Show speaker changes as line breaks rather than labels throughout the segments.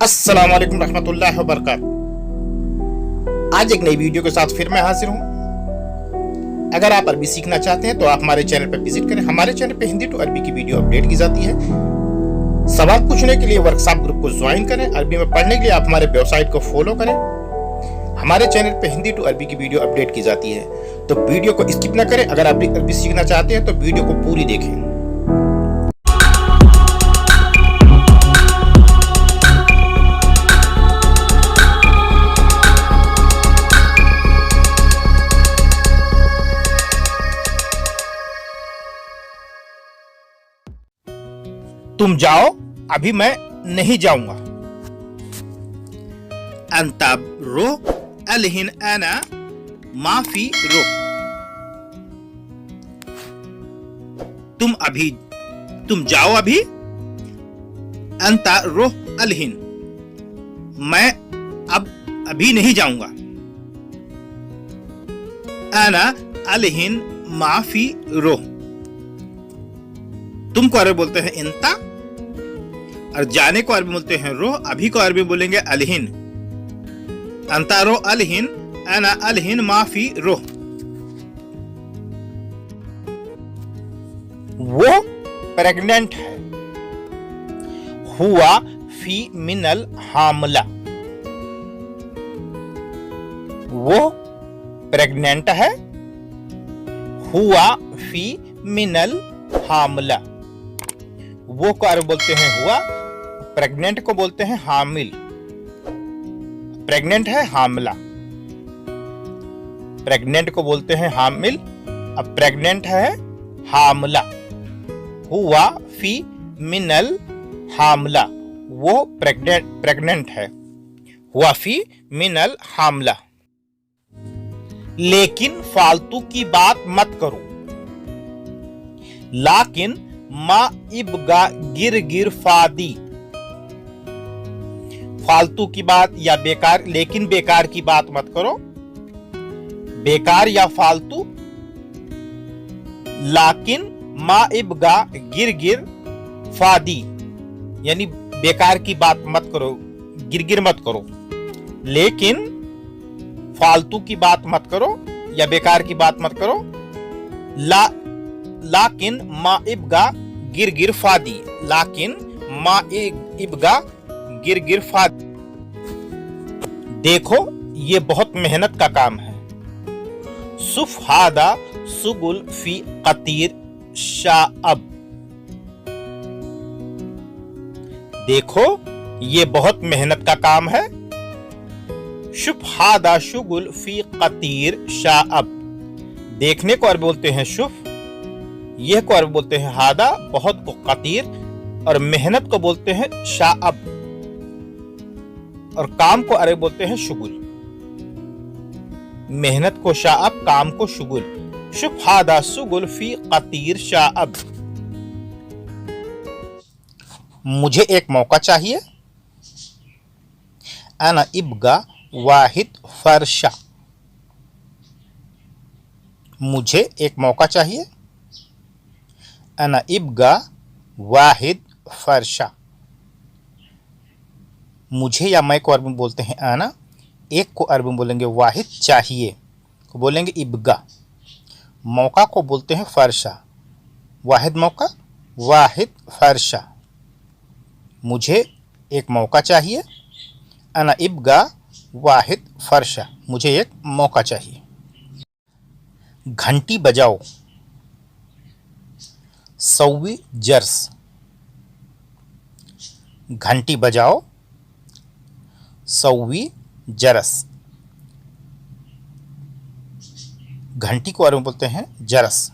अस्सलाम वालेकुम रहमतुल्लाहि व बरकातहू। आज एक नई वीडियो के साथ फिर मैं हाजिर हूँ। अगर आप अरबी सीखना चाहते हैं तो आप हमारे चैनल पर विजिट करें। हमारे चैनल पर हिंदी टू अरबी की वीडियो अपडेट की जाती है। सवाल पूछने के लिए वर्कशॉप ग्रुप को ज्वाइन करें। अरबी में पढ़ने के लिए आप हमारे वेबसाइट को फॉलो करें। हमारे चैनल पर हिंदी टू अरबी की वीडियो अपडेट की जाती है, तो वीडियो को स्किप ना करें। अगर आप अरबी सीखना चाहते हैं तो वीडियो को पूरी देखें। तुम जाओ, अभी मैं नहीं जाऊंगा। अंतब रो अलहिन अना माफी रो। तुम जाओ अभी। अंता रो अलहिन, मैं अभी नहीं जाऊंगा। अना अलहिन माफी रो। तुम को अरबी बोलते हैं इंता, और जाने को अरबी बोलते हैं रो। अभी को अरबी बोलेंगे अलहिन। अंता रो अलहिन, अना अलहिन माफी रो। वो प्रेग्नेंट है। हुआ फी मिनल हामला। वो प्रेग्नेंट है। हुआ फी मिनल हामला। वो को अरबी बोलते हैं हुआ, प्रेग्नेंट को बोलते हैं हामिल। प्रेग्नेंट है हामला, प्रेग्नेंट को बोलते हैं हामिल। अब प्रेग्नेंट है हामला। हुआ फी मिनल हामला। वो प्रेग्नेंट है। हुआ फी मिनल हामला। लेकिन फालतू की बात मत करो। लाकिन मा इबगा गिर गिर फादी। फालतू की बात या बेकार, लेकिन बेकार की बात मत करो। बेकार या फालतू। लाकिन मा इबगा गिर गिर फादी, यानी बेकार की बात मत करो, गिर मत करो। लेकिन फालतू की बात मत करो या बेकार की बात मत करो। लाकिन मा इबगा गिर गिर फादी। लाकिन मा इबगा गिर गिर फादी। देखो, ये बहुत मेहनत का काम है। सुफ हादा सुगुल फी कतीर शाअब। देखो, ये बहुत मेहनत का काम है। शुफ हादा शुगुल फी कतीर शाअब। देखने को अरबी बोलते हैं शुफ, यह को अरबी बोलते हैं हादा, बहुत को कतीर, और मेहनत को बोलते हैं शाअब, और काम को अरबी बोलते हैं शुगुल। मेहनत को शाअब, काम को शुगुल। शुफ हादा शुगुल फी कतीर शाअब। मुझे एक मौका चाहिए। अना इबगा वाहिद फरशा। मुझे एक मौका चाहिए। अना इबगा वाहिद फरशा। मुझे या मैं को अरबी में बोलते हैं आना। एक को अरबी में बोलेंगे वाहिद, चाहिए को बोलेंगे इबगा। मौका को बोलते हैं फरशा। वाहिद मौका, वाहिद फरशा। मुझे एक मौका चाहिए। अना इबगा वाहिद फरशा, मुझे एक मौका चाहिए। घंटी बजाओ। सौवी जर्स। घंटी बजाओ। सौवी जरस। घंटी को अरबी में बोलते हैं जरस।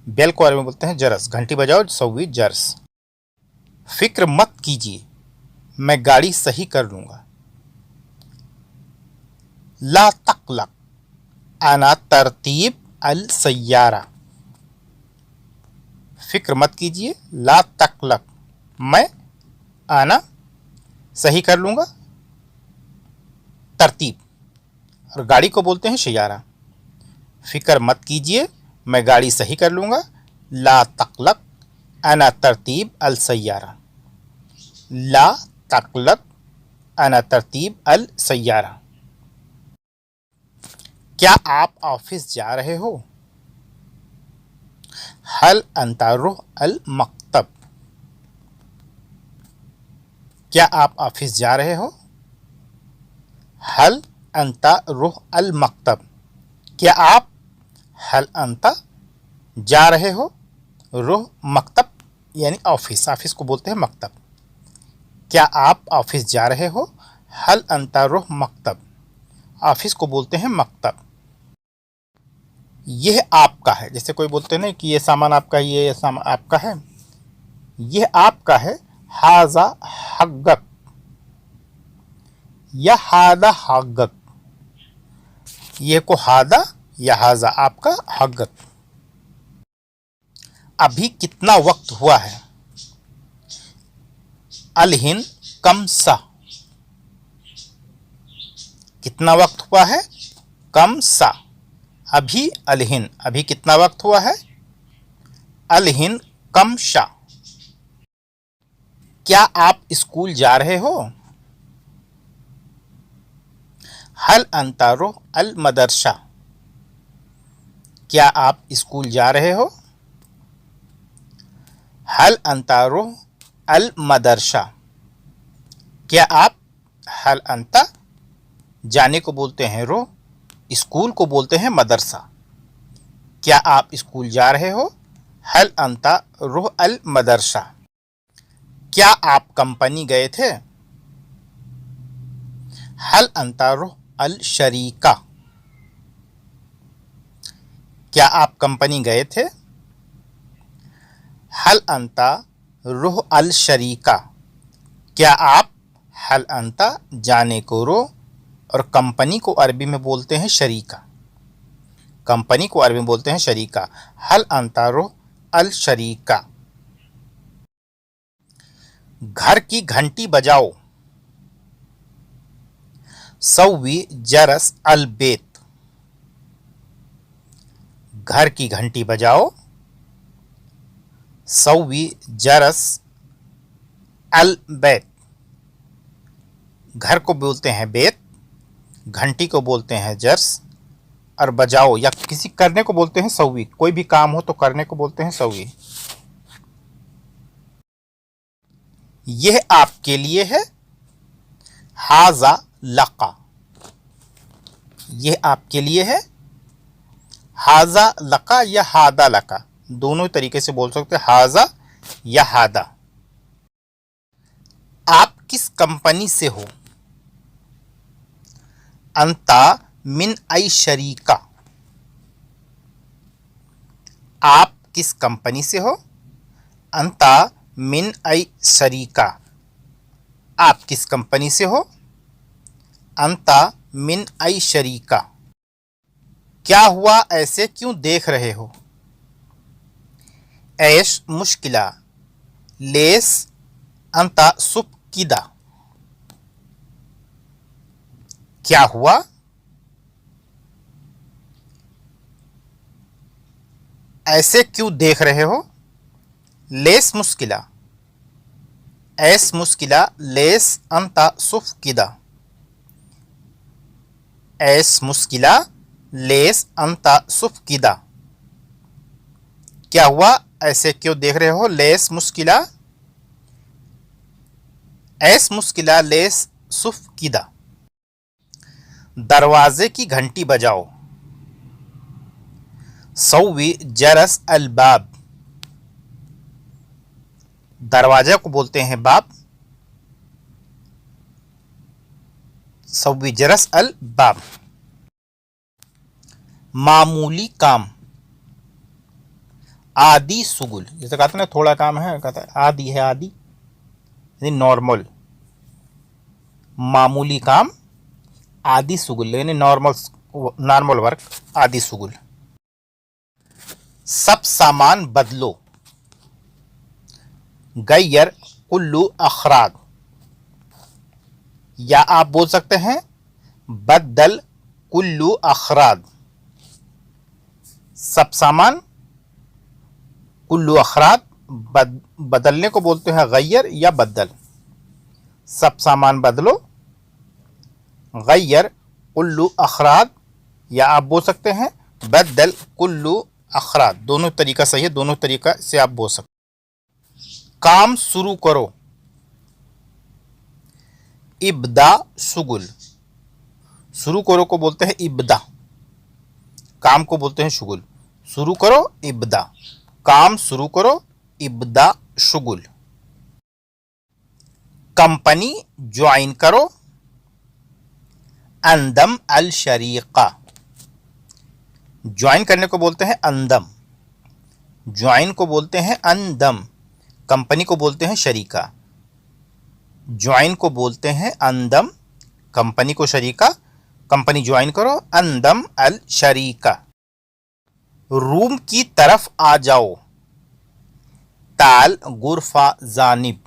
बेल को अरबी में बोलते हैं जरस। घंटी बजाओ, सौवी जर्स। फिक्र मत कीजिए, मैं गाड़ी सही कर लूंगा। ला तकलक अना तरतीब अल सय्यारा। फिक्र मत कीजिए, ला तकलक, मैं आना सही कर लूंगा। तरतीब, और गाड़ी को बोलते हैं सय्यारा। फिक्र मत कीजिए, मैं गाड़ी सही कर लूंगा। ला तकलक अना तरतीब अल सय्यारा। ला तकलक अना तरतीब अल सय्यारा। क्या आप ऑफिस जा रहे हो? हल अंता रुह अल मकतब। क्या आप ऑफिस जा रहे हो? हल अंता रुह अल मकतब। क्या आप हल अंता जा रहे हो? रुह मकतब यानी ऑफिस, ऑफिस को बोलते हैं मकतब। क्या आप ऑफिस जा रहे हो? हल अंता रुह मकतब, ऑफिस को बोलते हैं मकतब। यह आपका है, जैसे कोई बोलते हैं ना कि ये सामान आपका है, ये सामान आपका है, यह आपका है। हाजा हक़्क़क या हादा हक़्क़क, ये को हादा या हाजा आपका हक़्क़क। अभी कितना वक्त हुआ है? अलहिन कम सा, कितना वक्त हुआ है? कम सा। अभी अलहिन, अभी कितना वक्त हुआ है? अलहिन कम शा। क्या आप स्कूल जा रहे हो? हल अंता रुह अल मदरसा। क्या आप स्कूल जा रहे हो? हल अंता रुह अल मदरसा। क्या आप हल अंता जाने को बोलते हैं रो, स्कूल को बोलते हैं मदरसा। क्या आप स्कूल जा रहे हो? हल अंता रुह अल मदरसा। क्या आप कंपनी गए थे? हल अंता रुह अल शरीका। क्या आप कंपनी गए थे? हल अंता रुह अल शरीका। क्या आप हल अंता जाने को रो और कंपनी को अरबी में बोलते हैं शरीका, कंपनी को अरबी में बोलते हैं शरीका। हल अंता रुह अल शरीका। घर की घंटी बजाओ। सव्वी जरस अल बेत। घर की घंटी बजाओ। सव्वी जरस अल बैत। घर को बोलते हैं बेत, घंटी को बोलते हैं जर्स, और बजाओ या किसी करने को बोलते हैं सव्वी। कोई भी काम हो तो करने को बोलते हैं सव्वी। यह आपके लिए है। हाजा लका। यह आपके लिए है। हाजा लका या हादा लका, दोनों तरीके से बोल सकते हैं, हाजा या हादा। आप किस कंपनी से हो? अंता मिन आई शरीका। आप किस कंपनी से हो? अंता मिन आई शरीका। आप किस कंपनी से हो? अंता मिन आई शरीका। क्या हुआ, ऐसे क्यों देख रहे हो? ऐश मुश्किला लेस अंता सुप किदा। क्या हुआ? ऐसे क्यों देख रहे हो? लेस मुश्किला, ऐस मुश्किला लेस अंता सुफ किदा। ऐस मुश्किला लेस अंता सुफ किदा। क्या हुआ, ऐसे क्यों देख रहे हो? लेस मुश्किला, ऐस मुश्किला लेस सुफ किदा। दरवाजे की घंटी बजाओ। सव्वी जरस अल बाब। दरवाजा को बोलते हैं बाब। सव्वी जरस अल बाब। मामूली काम। आदि सुगुल, जैसे कहते हैं ना थोड़ा काम है, कहता है आदि है, आदि यानी नॉर्मल। मामूली काम आदि सुगुल यानी नॉर्मल वर्क, आदि सुगुल। सब सामान बदलो। गैयर कुल्लू अखराद, या आप बोल सकते हैं बदल कुल्लू अखराद। सब सामान कुल्लू अखराद, बदलने को बोलते हैं गैयर या बदल। सब सामान बदलो गैर कुल्लु अखराद, या आप बोल सकते हैं बदल कुल्लु अखराद। दोनों तरीका सही है, दोनों तरीका से आप बोल सकते हैं। काम शुरू करो, इब्दा शुगुल। शुरू करो को बोलते हैं इब्दा, काम को बोलते हैं शुगुल। शुरू करो इब्दा, काम शुरू करो, इब्दा शुगुल। कंपनी ज्वाइन करो, अंदम अल शरीका। ज्वाइन करने को बोलते हैं अंदम, ज्वाइन को बोलते हैं अंदम, कंपनी को बोलते हैं शरीका। ज्वाइन को बोलते हैं अंदम, कंपनी को शरीका। कंपनी ज्वाइन करो, अंदम अल शरीका। रूम की तरफ आ जाओ, ताल गुरफा जानिब।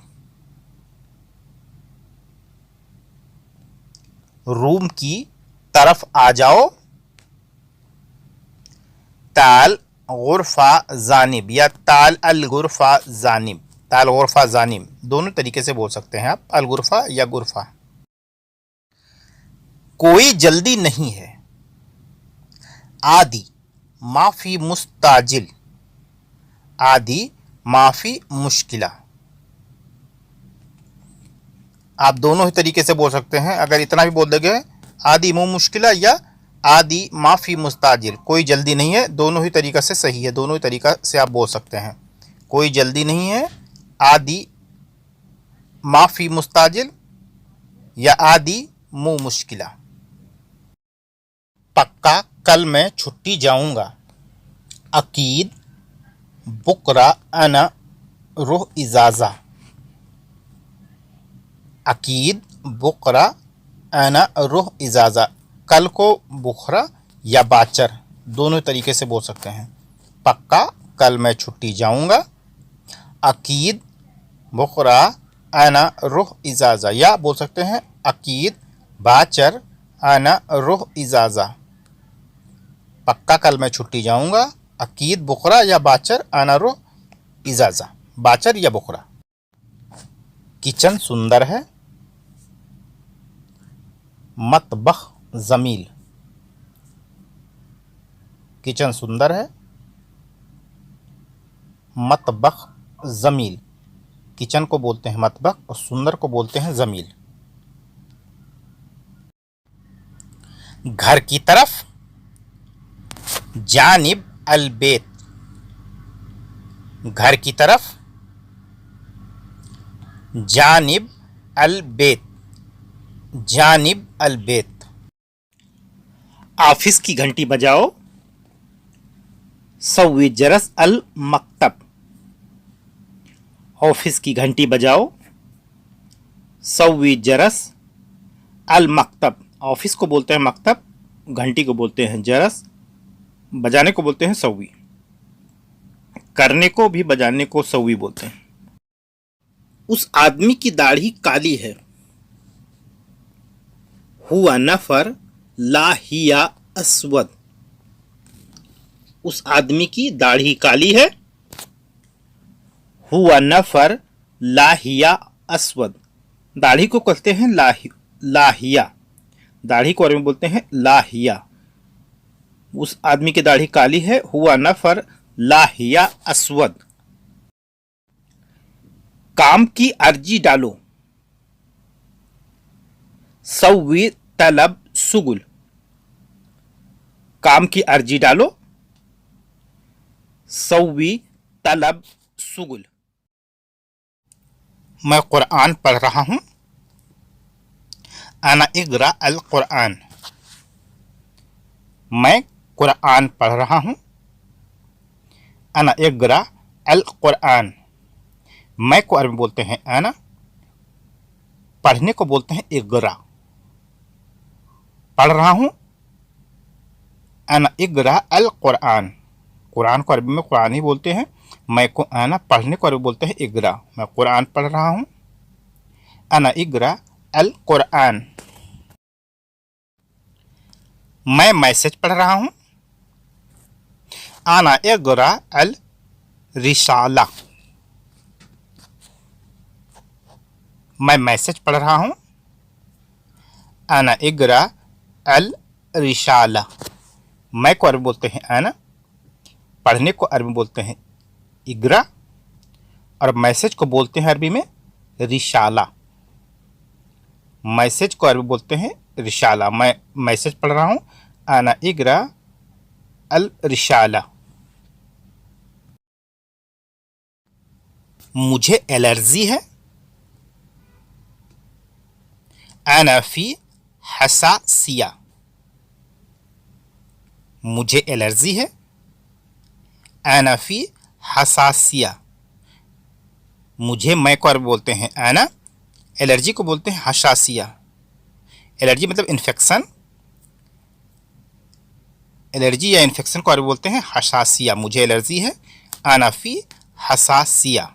रूम की तरफ आ जाओ, ताल गुरफा जानिब या ताल अल गुरफा जानिब। ताल गुरफा जानिब दोनों तरीके से बोल सकते हैं आप, अल गुरफा या गुरफा। कोई जल्दी नहीं है, आदि माफी मुस्ताजिल, आदि माफी मुश्किला। आप दोनों ही तरीके से बोल सकते हैं। अगर इतना भी बोल देंगे आदि मु मुश्किला या आदि माफी मुस्ताजिल, कोई जल्दी नहीं है, दोनों ही तरीका से सही है, दोनों ही तरीका से आप बोल सकते हैं। कोई जल्दी नहीं है, आदि माफी मुस्ताजिल या आदि मु मुश्किला। पक्का कल मैं छुट्टी जाऊंगा, अकीद बुकरा अना रुह इजाज़ा। अकीद बुकरा अना रुह इजाज़ा, कल को बुखरा या बाचर दोनों तरीके से बोल सकते हैं। पक्का कल मैं छुट्टी जाऊंगा, अकीद बुकरा अना रुह इजाज़ा, या बोल सकते हैं अकीद बाचर अना रुह इजाज़ा। पक्का कल मैं छुट्टी जाऊंगा, अकीद बुकरा या बाचर अना रुह इजाज़ा, बाचर या बुकरा। किचन सुंदर है, मतबख जमील। किचन सुंदर है, मतबख जमील। किचन को बोलते हैं मतबख और सुंदर को बोलते हैं जमील। घर की तरफ, जानिब अल बेत। घर की तरफ, जानिब अल बेत, जानिब अल बेत। ऑफिस की घंटी बजाओ, सव्वी जरस अल मकतब। ऑफिस की घंटी बजाओ, सव्वी जरस अल मकतब। ऑफिस को बोलते हैं मकतब, घंटी को बोलते हैं जरस, बजाने को बोलते हैं सव्वी, करने को भी बजाने को सव्वी बोलते हैं। उस आदमी की दाढ़ी काली है, हुआ नफर लाहिया अस्वद। उस आदमी की दाढ़ी काली है, हुआ नफर लाहिया अस्वद। दाढ़ी को कहते हैं लाहिया, दाढ़ी को अरबी में बोलते हैं लाहिया। उस आदमी की दाढ़ी काली है, हुआ नफर लाहिया अस्वद। काम की अर्जी डालो, सव्वी तलब सुगुल। काम की अर्जी डालो, सव्वी तलब सुगुल। मैं कुरान पढ़ रहा हूं, अना इक़रा अल कुरान। मैं कुरान पढ़ रहा हूं, अना इक़रा अल कुरान। मैं को अरबी में बोलते हैं अना, पढ़ने को बोलते हैं इक़रा। पढ़ रहा हूं, अना इक़रा अल कुरान। कुरान को अरबी में कुरान ही बोलते हैं। मैं को अना, पढ़ने को अरबी बोलते हैं इक़रा। मैं कुरान पढ़ रहा हूं, अना इक़रा अल कुरान। मैं मैसेज पढ़ रहा हूं, अना इक़रा अल रिसाला। मैं मैसेज पढ़ रहा हूं, आना इगरा अल रिशाला। मैं को अरबी बोलते हैं आना, पढ़ने को अरबी बोलते हैं इगरा, और मैसेज को बोलते हैं अरबी में रिशाला। मैसेज को अरबी बोलते हैं रिशाला। मैं मैसेज पढ़ रहा हूं, आना इगरा अल रिशाला। मुझे एलर्जी है, आना फी हसासिया। मुझे एलर्जी है, आना फी हसासिया। मुझे मैं को अरबी बोलते हैं आना, एलर्जी को बोलते हैं हसासिया। एलर्जी मतलब इन्फेक्शन, एलर्जी या इन्फेक्शन को अरबी बोलते हैं हसासिया। मुझे एलर्जी है, आना फी हसासिया।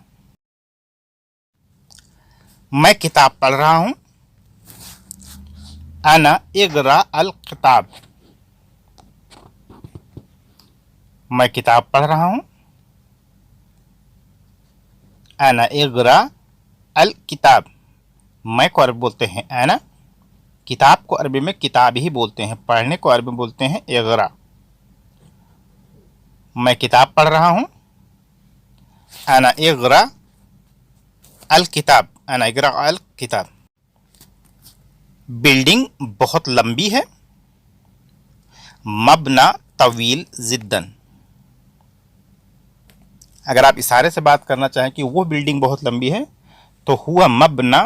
मैं किताब पढ़ रहा हूं, आना इगरा अल किताब। मैं किताब पढ़ रहा हूं, आना इगरा अल किताब। मैं को अरबी बोलते हैं आना, किताब को अरबी में किताब ही बोलते हैं, पढ़ने को अरबी में बोलते हैं इगरा। मैं किताब पढ़ रहा हूं, आना इगरा अल किताब। आना इगरा अल किताब। बिल्डिंग बहुत लंबी है, मबना तवील जिद्दन। अगर आप इशारे से बात करना चाहें कि वो बिल्डिंग बहुत लंबी है, तो हुआ मबना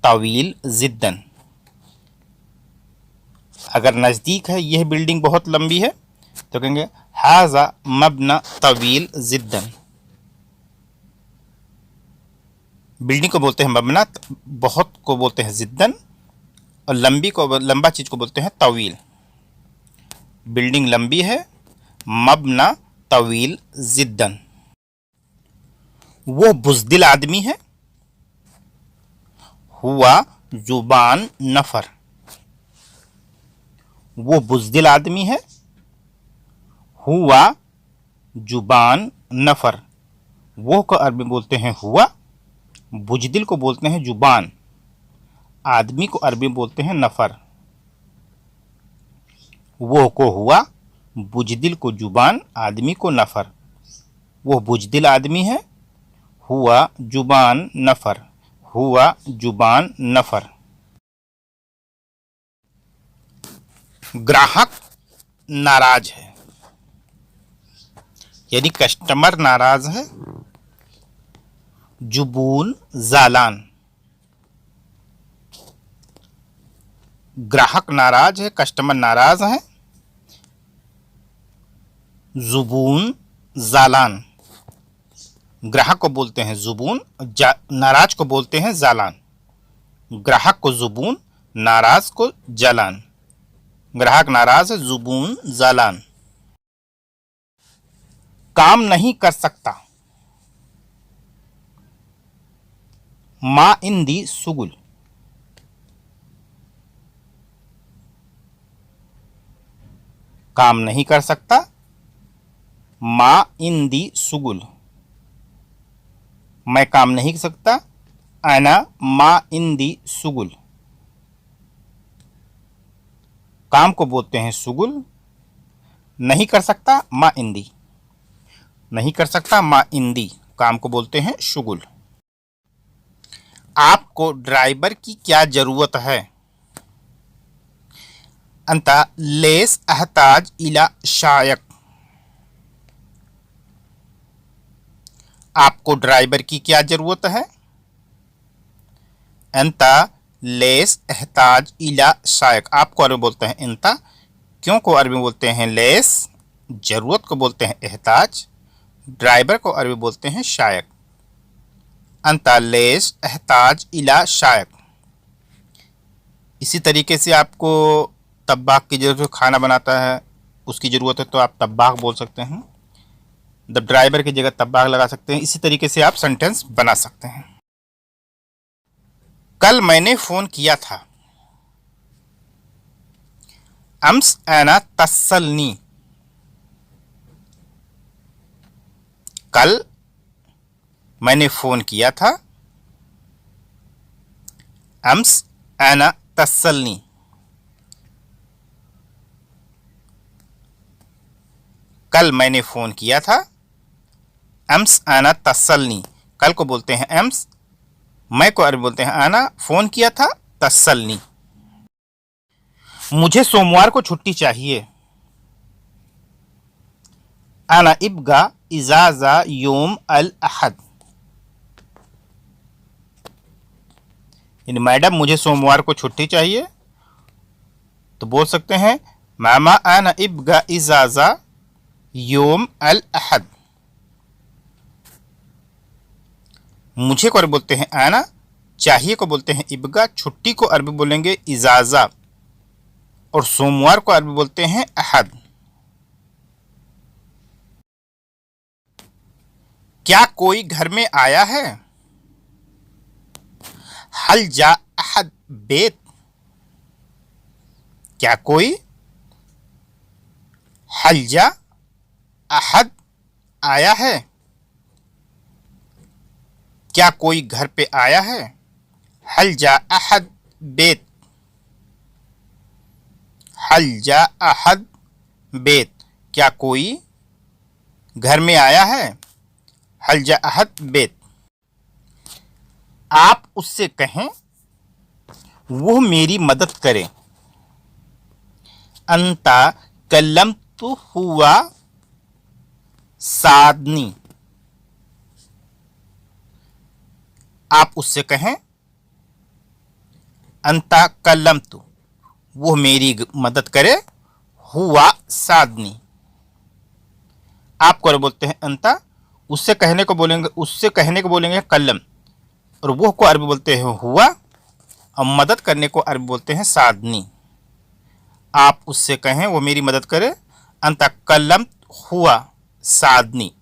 तवील जिद्दन। अगर नज़दीक है यह बिल्डिंग बहुत लंबी है, तो कहेंगे हाजा मबना तवील जिद्दन। बिल्डिंग को बोलते हैं मबना, बहुत को बोलते हैं जिद्दन, और लंबी को, लंबा चीज को बोलते हैं तवील। बिल्डिंग लंबी है, मबना तवील जिद्दन। वो बुज़दिल आदमी है, हुआ जुबान नफर। वो बुज़दिल आदमी है, हुआ जुबान नफर। वो को अरबी बोलते हैं हुआ, बुज़दिल को बोलते हैं जुबान, आदमी को अरबी बोलते हैं नफर। वो को हुआ, बुज़दिल को जुबान, आदमी को नफर। वो बुज़दिल आदमी है, हुआ जुबान नफर। हुआ जुबान नफर। ग्राहक नाराज है, यानी कस्टमर नाराज है। जुबून जालान। ग्राहक नाराज है, कस्टमर नाराज है। जुबून जालान। ग्राहक को बोलते हैं जुबून, नाराज को बोलते हैं जालान। ग्राहक को जुबून, नाराज को जालान। ग्राहक नाराज है, जुबून जालान। काम नहीं कर सकता, मा इंदी सुगुल। काम नहीं कर सकता, मा इंदी सुगुल। मैं काम नहीं कर सकता, आना मा इंदी सुगुल। काम को बोलते हैं सुगुल, नहीं कर सकता मा इंदी। नहीं कर सकता मा इंदी, काम को बोलते हैं शुगुल। आपको ड्राइवर की क्या जरूरत है, अंता लेस अहताज इला शायक। आपको ड्राइवर की क्या जरूरत है, अंता लेस एहताज इला शायक। आपको अरबी बोलते हैं इंता, क्यों को अरबी बोलते हैं लेस, जरूरत को बोलते हैं एहताज, ड्राइवर को अरबी बोलते हैं शायक। अंता लेस एहताज इला शायक। इसी तरीके से आपको तब्बाक की जरूरत है, खाना बनाता है उसकी ज़रूरत है, तो आप तब्बाक बोल सकते हैं। द ड्राइवर की जगह तब्बाक लगा सकते हैं। इसी तरीके से आप सेंटेंस बना सकते हैं। कल मैंने फ़ोन किया था, अम्स आना तस्सलनी। कल मैंने फ़ोन किया था, अम्स आना तस्सलनी। कल मैंने फ़ोन किया था। अम्स आना तसल्नी, कल को बोलते हैं अम्स, मैं को अरबी बोलते हैं आना, फ़ोन किया था तसल्नी। मुझे सोमवार को छुट्टी चाहिए। आना इब्गा इजाज़ा योम अल अहद, यानी मैडम मुझे सोमवार को छुट्टी चाहिए, तो बोल सकते हैं मामा आना इब्गा इजाज़ा योम अल अहद। मुझे को अरबी बोलते हैं आना, चाहिए को बोलते हैं इब्गा, छुट्टी को अरबी बोलेंगे इजाज़ा, और सोमवार को अरबी बोलते हैं अहद। क्या कोई घर में आया है? हल जा अहद बेत, क्या कोई, हल जा अहद आया है, क्या कोई घर पे आया है? हल जा अहद बेत, हल जा अहद बेत, क्या कोई घर में आया है? हल जा अहद बेत। आप उससे कहें वो मेरी मदद करे। अंता कल्लमतु हुआ सादनी, आप उससे कहें अंता कल्लमतु, वो मेरी मदद करे, हुआ सादनी, आप को बोलते हैं अंता, उससे कहने को बोलेंगे कल्लम, और वो को अरबी बोलते हैं हुआ, और मदद करने को अरबी बोलते हैं सादनी। आप उससे कहें वो मेरी मदद करे, अंता कल्लम हुआ सादनी,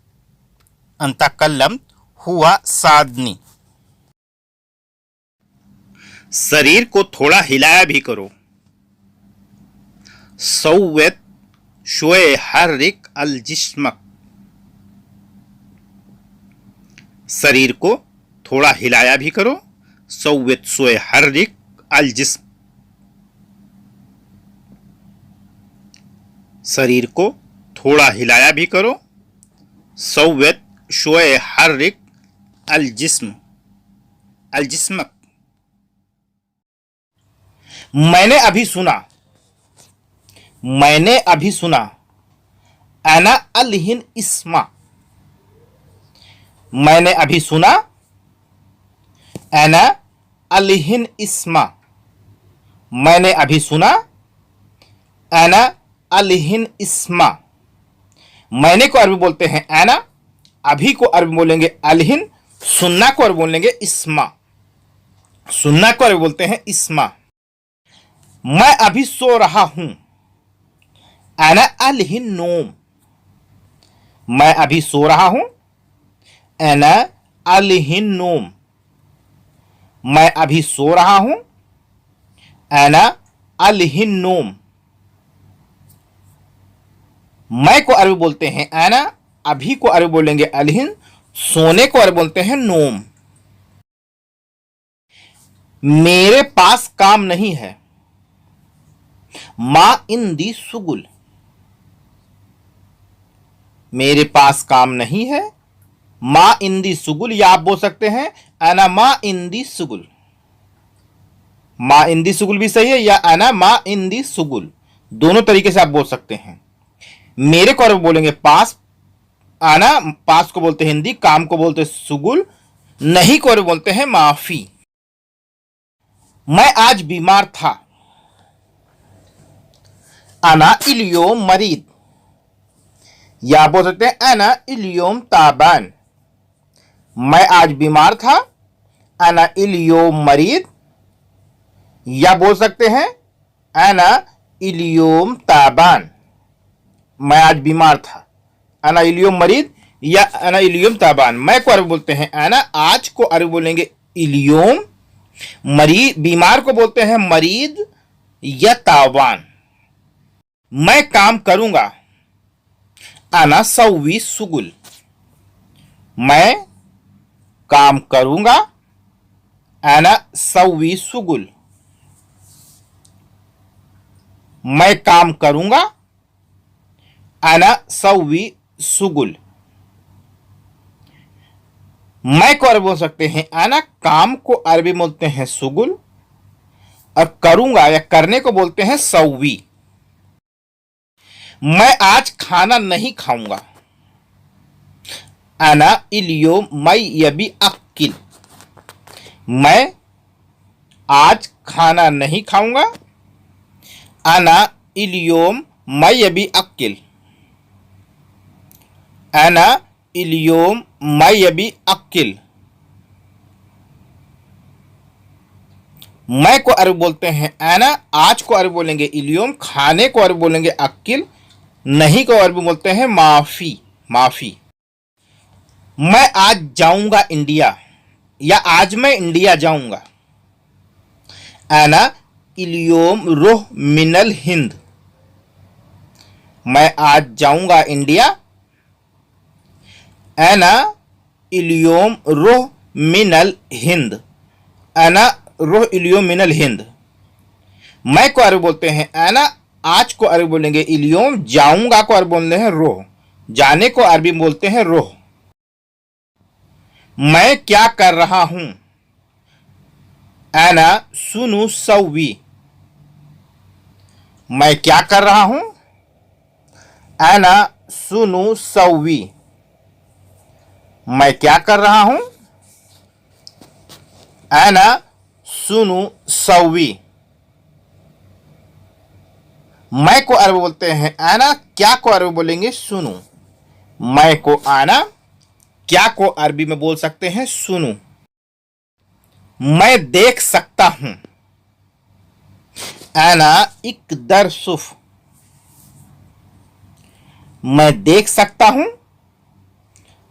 अंता कल्लम हुआ सादनी। शरीर को थोड़ा हिलाया भी करो। सौवत शोए हर्रिक अल जिस्मक, शरीर को थोड़ा हिलाया भी करो। सौवत शोए हर्रिक अल जिस्म, शरीर को थोड़ा हिलाया भी करो। सौवत शोए हर्रिक अल जिस्म, अल जिस्मक। मैंने अभी सुना, मैंने अभी सुना। अना अलहिन इस्मा, मैंने अभी सुना। अना अलहिन इस्मा, मैंने अभी सुना। अना अलहिन इस्मा, मैंने को अरबी बोलते हैं अना, अभी को अरबी बोलेंगे अलहिन, सुनना को अरबी बोलेंगे इस्मा, सुनना को अरबी बोलते हैं इस्मा। मैं अभी सो रहा हूं। अना अलहिन नोम, मैं अभी सो रहा हूं। अना अलहिन नोम, मैं अभी सो रहा हूं। अना अलहिन नोम, मैं को अरबी बोलते हैं अना, अभी को अरबी बोलेंगे अलहिन, सोने को अरबी बोलते हैं नोम। मेरे पास काम नहीं है। मा इंदी सुगुल, मेरे पास काम नहीं है। मा इंदी सुगुल, या आप बोल सकते हैं अना मा इंदी सुगुल, मा इंदी सुगुल भी सही है, या अना मा इंदी सुगुल, दोनों तरीके से आप बोल सकते हैं। मेरे को अरबी बोलेंगे पास, आना पास को बोलते हैं हिंदी, काम को बोलते हैं सुगुल, नहीं को अरबी बोलते हैं माफी। मैं आज बीमार था। अना इलियोम मरीद, या बोल सकते हैं अना इलियोम ताबान, मैं आज बीमार था। अना इलियोम मरीद, या बोल सकते हैं अना इलियोम ताबान, मैं आज बीमार था। अना इलियोम मरीद या अना इलियोम ताबान। मैं को अरबी बोलते हैं अना, आज को अरबी बोलेंगे इलियोम, मरीद बीमार को बोलते हैं मरीद या ताबान। मैं काम करूंगा। अना सौवी सुगुल, मैं काम करूंगा। अना सौवी सुगुल, मैं काम करूंगा। अना सौवी सुगुल। मैं को अरबी बोल सकते हैं अना, काम को अरबी बोलते हैं सुगुल, और करूंगा या करने को बोलते हैं सौवी। मैं आज खाना नहीं खाऊंगा, अना इलियोम मैं यबी अक्किल। मैं आज खाना नहीं खाऊंगा, अना इलियोम मैं यबी अक्किल। अना इलियोम मैं यबी अक्किल। मैं को अरबी बोलते हैं अना, आज को अरबी बोलेंगे इलियोम, खाने को अरबी बोलेंगे अक्किल, नहीं को अरबी बोलते हैं माफी, माफी। मैं आज जाऊंगा इंडिया, या आज मैं इंडिया जाऊंगा, अना इलियोम रोह मिनल हिंद। मैं आज जाऊंगा इंडिया, अना इलियोम रोह मिनल हिंद। अना रोह इलियोम मिनल हिंद। मैं को अरबी बोलते हैं अना, आज को अरबी बोलेंगे इलियोम, जाऊंगा को अरबी बोलते हैं रोह, जाने को अरबी बोलते हैं रोह। मैं क्या कर रहा हूं, अना सुनु सौवी। मैं क्या कर रहा हूं, अना सुनु सौवी। मैं क्या कर रहा हूं, अना सुनु सौवी। मैं को अरबी बोलते हैं अना, क्या को अरबी बोलेंगे सुनु। मैं को आना, क्या को अरबी में बोल सकते हैं सुनु। मैं देख सकता हूं, अना इकदर सुफ। मैं देख सकता हूं,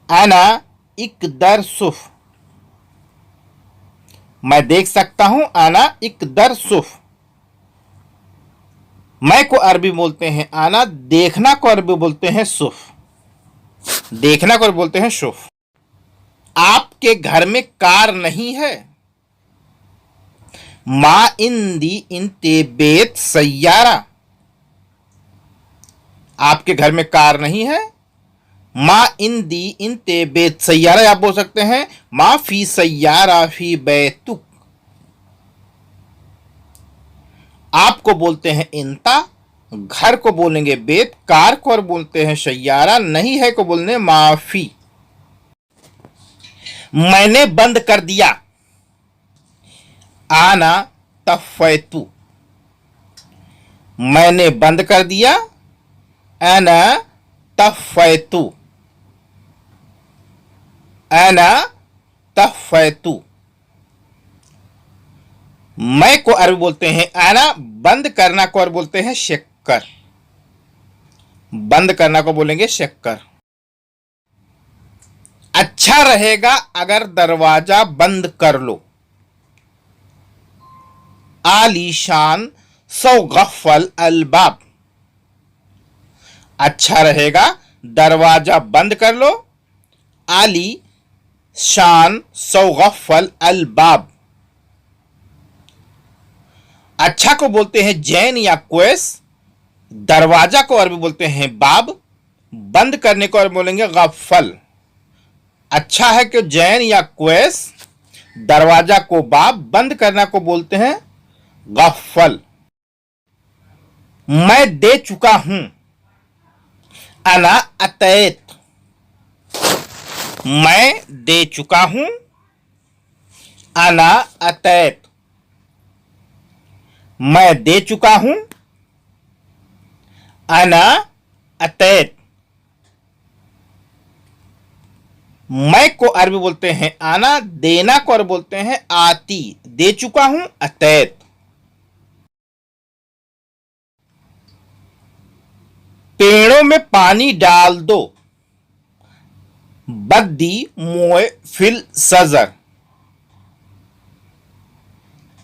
अना इकदर सुफ। मैं देख सकता हूं, अना इकदर सुफ। मैं को अरबी बोलते हैं आना, देखना को अरबी बोलते हैं सुफ। देखना को बोलते हैं शुफ। आपके घर में कार नहीं है, मा इंदी इंते बेत सैयारा। आपके घर में कार नहीं है, मा इंदी इंते बेत सैयारा। आप बोल सकते हैं मा फी सैयारा फी बैतुक। आपको बोलते हैं इंता, घर को बोलेंगे बेत, कार को और बोलते हैं सैयारा, नहीं है को बोलने माफी। मैंने बंद कर दिया, आना तफैतु। मैंने बंद कर दिया, आना तफैतु। आना तफैतु। मैं को अरबी बोलते हैं आना, बंद करना को अरबी बोलते हैं शक्कर। बंद करना को बोलेंगे शक्कर। अच्छा रहेगा अगर दरवाजा बंद कर लो, आलीशान सौगफल अलबाब। अच्छा रहेगा दरवाजा बंद कर लो, आली शान सौगफल अलबाब। अच्छा को बोलते हैं जैन या क्वेस, दरवाजा को अरबी बोलते हैं बाब, बंद करने को अरबी बोलेंगे गफल। अच्छा है कि जैन या क्वेस, दरवाजा को बाब, बंद करना को बोलते हैं गफल। मैं दे चुका हूं, अना अतैत। मैं दे चुका हूं, अना अतैत। मैं दे चुका हूं, अना अतैत। मैं को अरबी बोलते हैं आना, देना को अरबी बोलते हैं आती। दे चुका हूं अतैत। पेड़ों में पानी डाल दो, बद्दी मोए फिल सजर।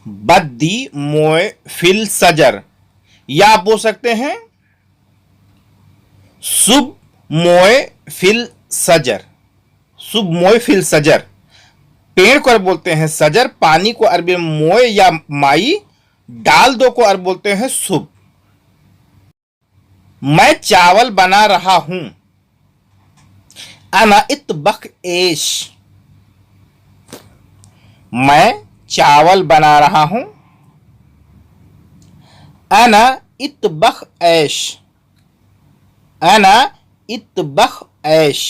बद्दी मोए फिल सजर, या आप बोल सकते हैं सुब मोए फिल सजर। सुब मोए फिल सजर। पेड़ को अरबी बोलते हैं सजर, पानी को अरबी में मोए या माई, डाल दो को अरबी बोलते हैं सुब। मैं चावल बना रहा हूं। अना इत्तबख एश। मैं चावल बना रहा हूं। अना इत्तबख ऐश। अना इत्तबख ऐश।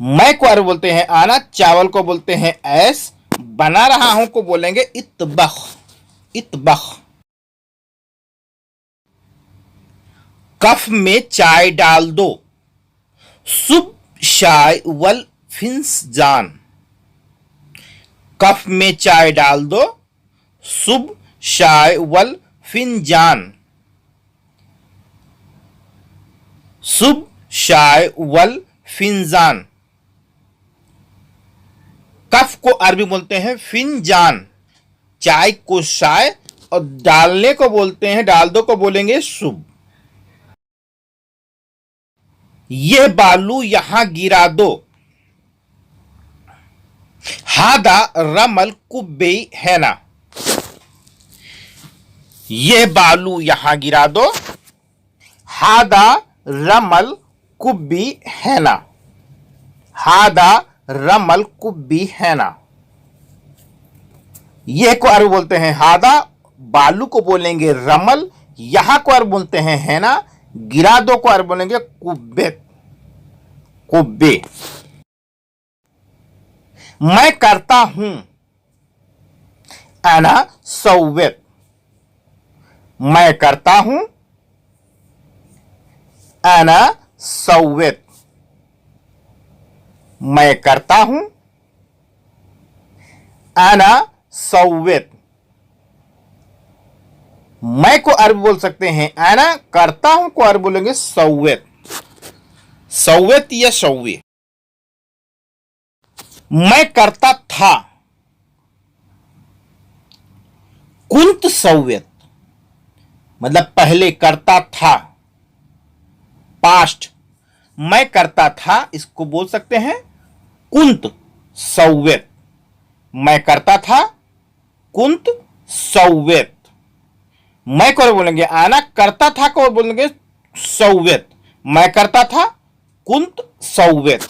मैं को अरब बोलते हैं आना, चावल को बोलते हैं ऐश, बना रहा हूं को बोलेंगे इत्तबख। इत्तबख। कफ में चाय डाल दो। सुब शाय वल फिंजान। कफ में चाय डाल दो। सुब शाय वल फिंजान। सुब शाय वल फिंजान। कफ को अरबी बोलते हैं फिंजान, चाय को शाय, और डालने को बोलते हैं, डाल दो को बोलेंगे सुब। ये बालू यहां गिरा दो। हादा रमल कुब्बे है ना। ये बालू यहां गिरा दो। हादा रमल कुब्बी है ना। हादा रमल कुब्बी है ना। यह को अरब बोलते हैं हादा, बालू को बोलेंगे रमल, यहां को अरब बोलते हैं है ना, गिरा दो को अरब बोलेंगे कुब्बे। कुब्बे। मैं करता हूं। अना सौवेत। मैं करता हूं। अना सौवेत। मैं करता हूं। अना सौवेत। मैं को अरब बोल सकते हैं अना, करता हूं को अरब बोलेंगे सौवेत। सौवेत या सौवे। मैं करता था। कुंत सौवेत, मतलब पहले करता था, पास्ट। मैं करता था, इसको बोल सकते हैं कुंत सौवेत। मैं करता था, कुंत सौवेत। मैं को बोलेंगे आना, करता था को बोलेंगे सौवेत। मैं करता था, कुंत सौवेत।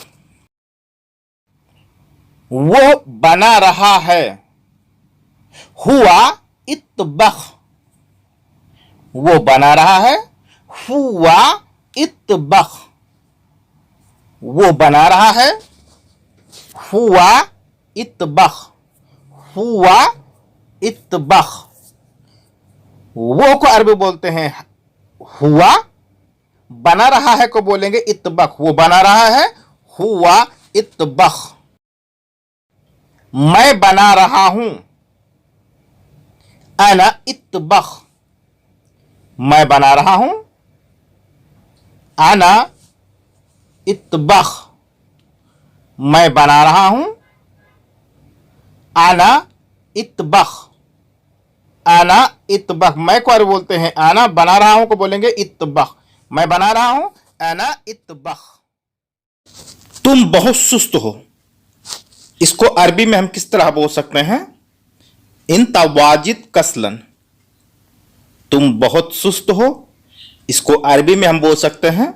वो बना रहा है। हुआ इत्तबख। वो बना रहा है। हुआ इत्तबख। वो बना रहा है। हुआ इत्तबख। हुआ इत्तबख। वो को अरबी बोलते हैं हुआ, बना रहा है को बोलेंगे इत्तबख। वो बना रहा है, हुआ इत्तबख। मैं बना रहा हूं। अना इत्तबख। मैं बना रहा हूं। अना इत्तबख। मैं बना रहा हूं। अना इत्तबख। अना इत्तबख। मैं को अरबी बोलते हैं अना, बना रहा हूं को बोलेंगे इत्तबख। मैं बना रहा हूं, अना इत्तबख। तुम बहुत सुस्त हो, इसको अरबी में हम किस तरह बोल सकते हैं? इंता वाजिद कसलन। तुम बहुत सुस्त हो, इसको अरबी में हम बोल सकते हैं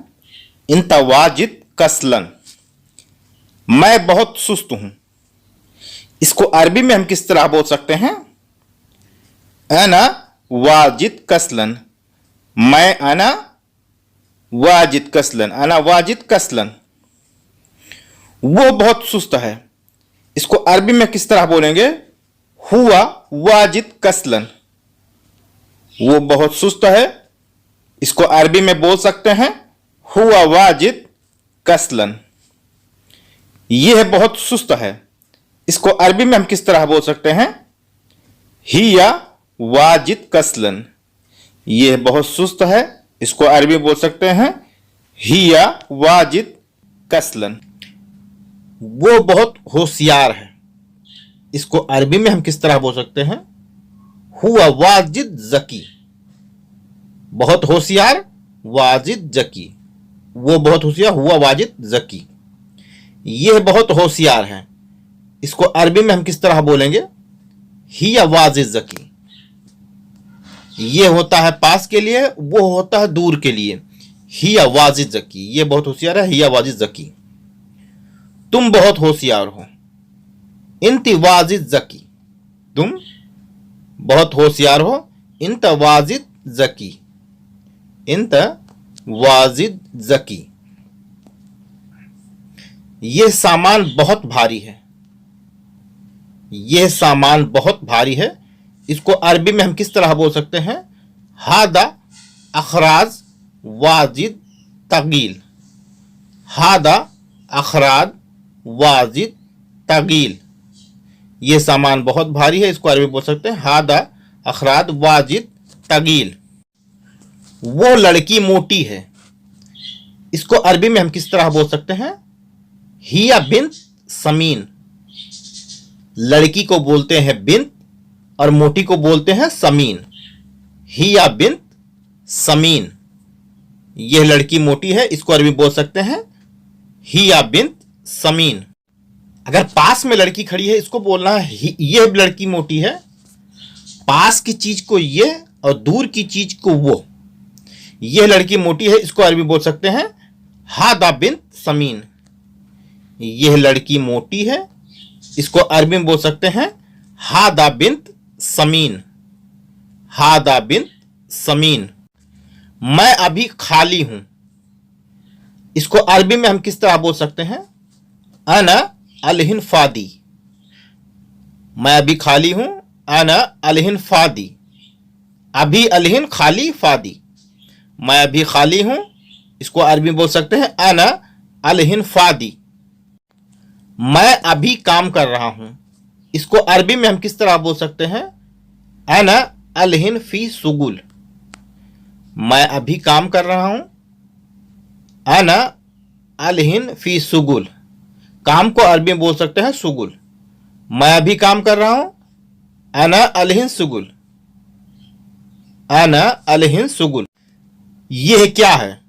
इंता वाजिद कसलन। मैं बहुत सुस्त हूं, इसको अरबी में हम किस तरह बोल सकते हैं? अना वाजिद कसलन। मैं अना वाजिद कसलन। अना वाजिद कसलन। वो बहुत सुस्त है, इसको अरबी में किस तरह बोलेंगे? हुआ वाजिद कसलन। वो बहुत सुस्त है, इसको अरबी में बोल सकते हैं हुआ वाजिद कसलन। यह बहुत सुस्त है, इसको अरबी में हम किस तरह बोल सकते हैं? हिया वाजिद कसलन। यह बहुत सुस्त है, इसको अरबी बोल सकते हैं हिया वाजिद कसलन। वो बहुत होशियार है, इसको अरबी में हम किस तरह बोल सकते हैं? हुआ वाजिद जकी। बहुत होशियार, वाजिद जकी। वो बहुत होशियार, हुआ वाजिद जकी। यह बहुत होशियार है, इसको अरबी में हम किस तरह बोलेंगे? हिया वाजिद जकी। ये होता है पास के लिए, वो होता है दूर के लिए। हिया वाजिद ज़की, ये बहुत होशियार है, हिया वाजिद ज़की। तुम बहुत होशियार हो, इंति वाजिद ज़की, तुम बहुत होशियार हो, इंत वाजिद ज़की, इंत वाजिद ज़की। ये सामान बहुत भारी है, यह सामान बहुत भारी है। इसको अरबी में हम किस तरह बोल सकते हैं? हादा अखराज वाजिद तगील, हादा अखराज वाजिद तगील। ये सामान बहुत भारी है, इसको अरबी में बोल सकते हैं हादा अखराज वाजिद तगील। वो लड़की मोटी है, इसको अरबी में हम किस तरह बोल सकते हैं? हिया बिन्त समीन। लड़की को बोलते हैं बिन्त और मोटी को बोलते हैं समीन। हिया बिन्त समीन, यह लड़की मोटी है, इसको अरबी में बोल सकते हैं हिया बिन्त समीन। अगर पास में लड़की खड़ी है, इसको बोलना है यह लड़की मोटी है। पास की चीज को ये और दूर की चीज को वो। यह लड़की मोटी है, इसको अरबी में बोल सकते हैं हादा बिन्त समीन। यह लड़की मोटी है, इसको अरबी में बोल सकते हैं हादा बिन्त समीन, हादा बिन्त समीन। मैं अभी खाली हूं, इसको अरबी में हम किस तरह बोल सकते हैं? अना अलहिन फादी, मैं अभी खाली हूं, अना अलहिन फादी। अभी अलहिन खाली फादी, मैं अभी खाली हूं, इसको अरबी में बोल सकते हैं अना अलहिन फादी। मैं अभी काम कर रहा हूं, इसको अरबी में हम किस तरह बोल सकते हैं? अना अलहिन फी सुगुल, मैं अभी काम कर रहा हूं, अना अलहिन फी सुगुल। काम को अरबी में बोल सकते हैं सुगुल। मैं अभी काम कर रहा हूं, अना अलहिन सुगुल, अना अलहिन सुगुल। यह क्या है?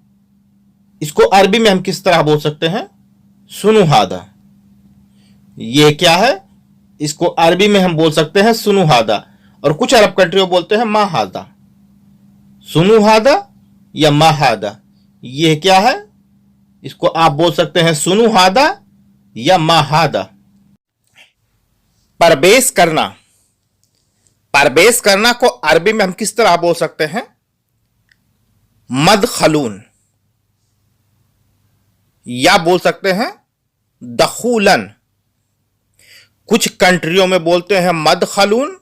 इसको अरबी में हम किस तरह बोल सकते हैं? सुनु हादा। यह क्या है? इसको अरबी में हम बोल सकते हैं सुनु हादा, और कुछ अरब कंट्रियों बोलते हैं मा हादा। सुनु हादा या मा हादा, यह क्या है? इसको आप बोल सकते हैं सुनु हादा या मा हादा। परवेश करना, परवेश करना को अरबी में हम किस तरह बोल सकते हैं? मदखलून, या बोल सकते हैं दखूलन। कुछ कंट्रियों में बोलते हैं मदखलून,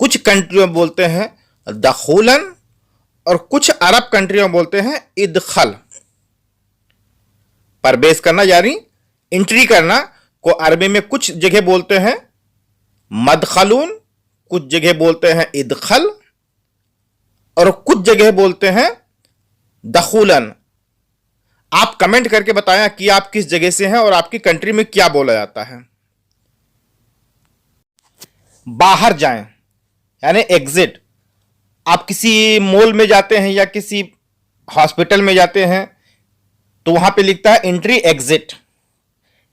कुछ कंट्रियों में बोलते हैं दखूलन, और कुछ अरब कंट्रियों में बोलते हैं इदखल। प्रवेश करना यानी एंट्री करना को अरबी में कुछ जगह बोलते हैं मदखलून, कुछ जगह बोलते हैं इदखल, और कुछ जगह बोलते हैं दखूलन। आप कमेंट करके बताएं कि आप किस जगह से हैं और आपकी कंट्री में क्या बोला जाता है। बाहर जाएं यानी एग्जिट। आप किसी मॉल में जाते हैं या किसी हॉस्पिटल में जाते हैं तो वहां पे लिखता है एंट्री एग्जिट।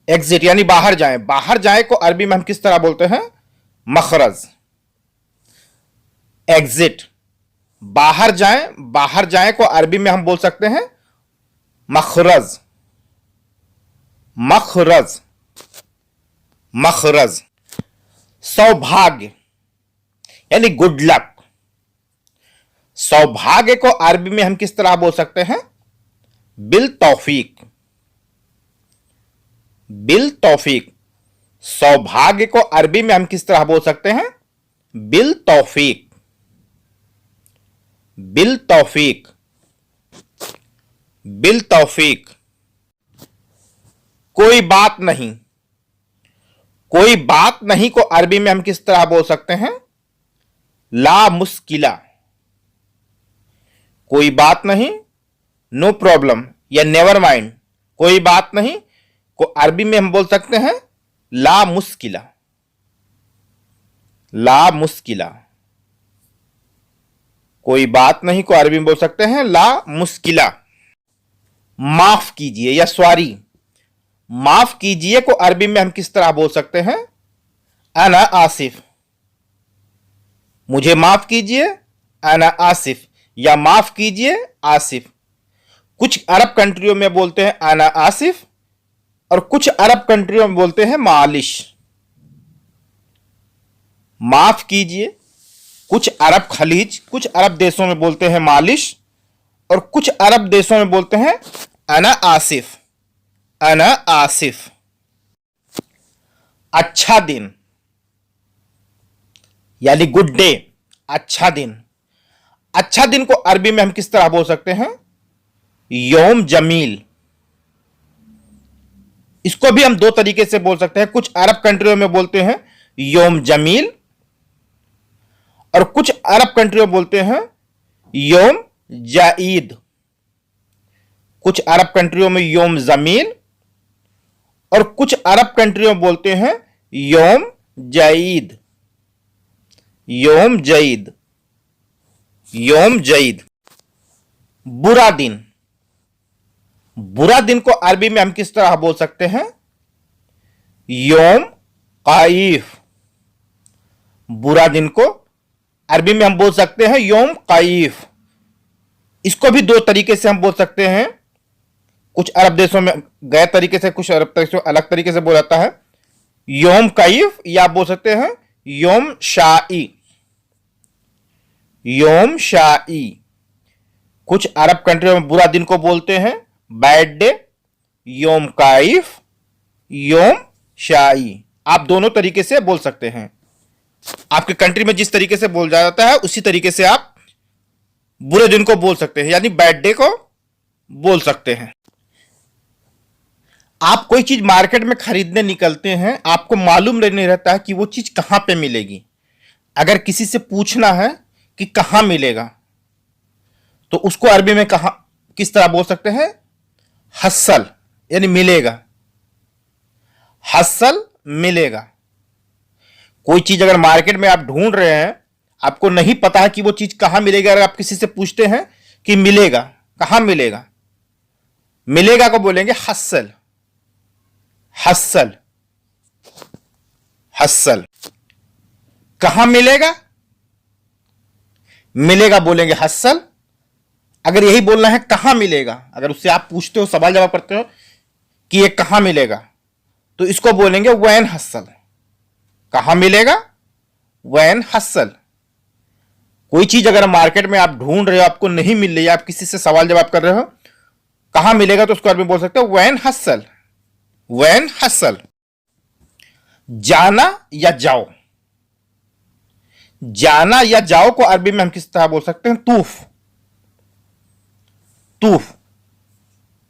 एग्जिट यानी बाहर जाएं। बाहर जाएं को अरबी में हम किस तरह बोलते हैं? मखरज। एग्जिट, बाहर जाएं। बाहर जाएं को अरबी में हम बोल सकते हैं मखरज, मखरज, मखरज। सौभाग्य यानी गुड लक। सौभाग्य को अरबी में हम किस तरह बोल सकते हैं? बिल तौफीक, बिल तौफीक। सौभाग्य को अरबी में हम किस तरह बोल सकते हैं? बिल तौफीक, बिल तौफीक, बिल तौफीक। कोई बात नहीं, कोई बात नहीं को अरबी में हम किस तरह बोल सकते हैं? ला मुश्किला। कोई बात नहीं, नो प्रॉब्लम या नेवर माइंड। कोई बात नहीं को अरबी में हम बोल सकते हैं ला मुश्किला, ला मुश्किला। कोई बात नहीं को अरबी में बोल सकते हैं ला मुश्किला। माफ कीजिए या सॉरी। माफ कीजिए को अरबी में हम किस तरह बोल सकते हैं? अना आसिफ, मुझे माफ कीजिए, अना आसिफ, या माफ कीजिए आसिफ। कुछ अरब कंट्रियों में बोलते हैं अना आसिफ और कुछ अरब कंट्रियों में बोलते हैं मालिश। माफ कीजिए कुछ अरब खलीज, कुछ अरब देशों में बोलते हैं मालिश और कुछ अरब देशों में बोलते हैं अना आसिफ, अना आसिफ। अच्छा दिन यानी गुड डे, अच्छा दिन। अच्छा दिन को अरबी में हम किस तरह बोल सकते हैं? यौम जमील। इसको भी हम दो तरीके से बोल सकते हैं। कुछ अरब कंट्रियों में बोलते हैं यौम जमील और कुछ अरब कंट्रियों में बोलते हैं यौम जाईद। कुछ अरब कंट्रियों में यौम जमील और कुछ अरब कंट्रियों में बोलते हैं यौम जाईद, यौम जाईद, यौम जाईद। बुरा दिन। बुरा दिन को अरबी में हम किस तरह बोल सकते हैं? यौम काइफ। बुरा दिन को अरबी में हम बोल सकते हैं यौम काइफ। इसको भी दो तरीके से हम बोल सकते हैं। कुछ अरब देशों में गैर तरीके से, कुछ अरब देशों अलग तरीके से बोला जाता है यौम काइफ, या आप बोल सकते हैं यौम शाई, यौम शाई। कुछ अरब कंट्रियों में बुरा दिन को बोलते हैं बैड डे, यौम काइफ, यौम शाई। आप दोनों तरीके से बोल सकते हैं। आपके कंट्री में जिस तरीके से बोल जाता है उसी तरीके से आप बुरे दिन को बोल सकते हैं, यानी बैड डे को बोल सकते हैं। आप कोई चीज मार्केट में खरीदने निकलते हैं, आपको मालूम नहीं रहता है कि वो चीज कहां पे मिलेगी। अगर किसी से पूछना है कि कहां मिलेगा तो उसको अरबी में किस तरह बोल सकते हैं? हस्सल, यानी मिलेगा, हस्सल मिलेगा। कोई चीज अगर मार्केट में आप ढूंढ रहे हैं, आपको नहीं पता है कि वो चीज कहां मिलेगी, अगर आप किसी से पूछते हैं कि मिलेगा, कहां मिलेगा, मिलेगा को बोलेंगे हस्सल, हस्सल, हस्सल। कहां मिलेगा? मिलेगा बोलेंगे हस्सल। अगर यही बोलना है कहां मिलेगा, अगर उससे आप पूछते हो, सवाल जवाब करते हो कि ये कहां मिलेगा, तो इसको बोलेंगे वैन हस्सल। कहां मिलेगा? वैन हस्सल। कोई चीज अगर मार्केट में आप ढूंढ रहे हो, आपको नहीं मिल रही है, आप किसी से सवाल जवाब कर रहे हो, कहां मिलेगा, तो उसको अरबी में बोल सकते हो वैन हस्सल, वैन हस्सल। जाना या जाओ। जाना या जाओ को अरबी में हम किस तरह बोल सकते हैं? तूफ, तूफ।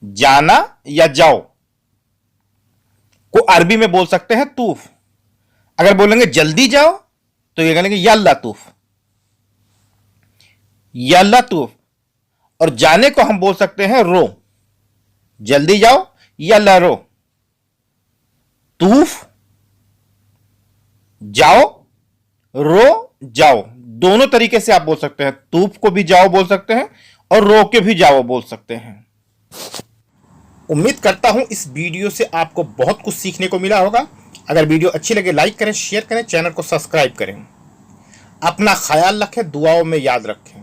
जाना या जाओ को अरबी में बोल सकते हैं तूफ। अगर बोलेंगे जल्दी जाओ तो ये कहेंगे यल्ला तूफ, यल्ला तूफ। और जाने को हम बोल सकते हैं रो। जल्दी जाओ, यल्ला रो। तूफ, जाओ, रो, जाओ। दोनों तरीके से आप बोल सकते हैं। तूफ को भी जाओ बोल सकते हैं और रो के भी जाओ बोल सकते हैं। उम्मीद करता हूं इस वीडियो से आपको बहुत कुछ सीखने को मिला होगा। अगर वीडियो अच्छी लगे लाइक करें, शेयर करें, चैनल को सब्सक्राइब करें। अपना ख्याल रखें, दुआओं में याद रखें।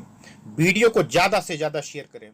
वीडियो को ज्यादा से ज्यादा शेयर करें।